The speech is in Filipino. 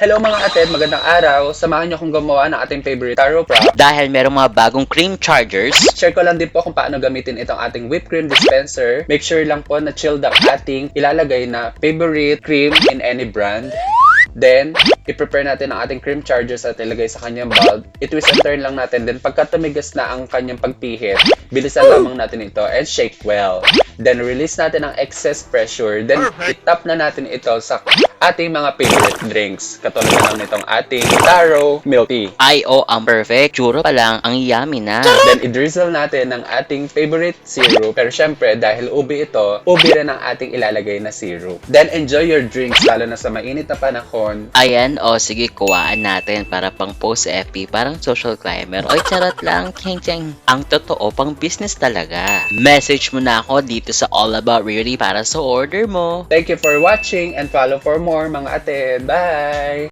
Hello mga ate, magandang araw. Samahan niyo akong gumawa ng ating favorite taro prop. Dahil merong mga bagong cream chargers, Share ko lang din po kung paano gamitin itong ating whipped cream dispenser. Make sure lang po na chilled ang ating ilalagay na favorite cream in any brand. Then, i-prepare natin ang ating cream chargers at ilagay sa kanyang bulb. I-twist and turn lang natin. Then, pagka tumigas na ang kanyang pagpihit, bilisan lamang natin ito and shake well. Then, release natin ang excess pressure. Then, i-tap na natin ito sa ating mga favorite drinks. Katulad na lang nitong ating taro milk tea. ang perfect. Tsura pa lang, ang yummy na. Then, i-drizzle natin ng ating favorite syrup. Pero syempre, dahil ubi ito, ubi rin ang ating ilalagay na syrup. Then, enjoy your drinks, lalo na sa mainit na panahon. Ayan, sige, kuwaan natin para pang post sa FB, parang social climber. Oy, charot lang, ching. Ang totoo, pang business talaga. Message mo na ako dito sa All About Riri para sa order mo. Thank you for watching and follow for more mga ate. Bye!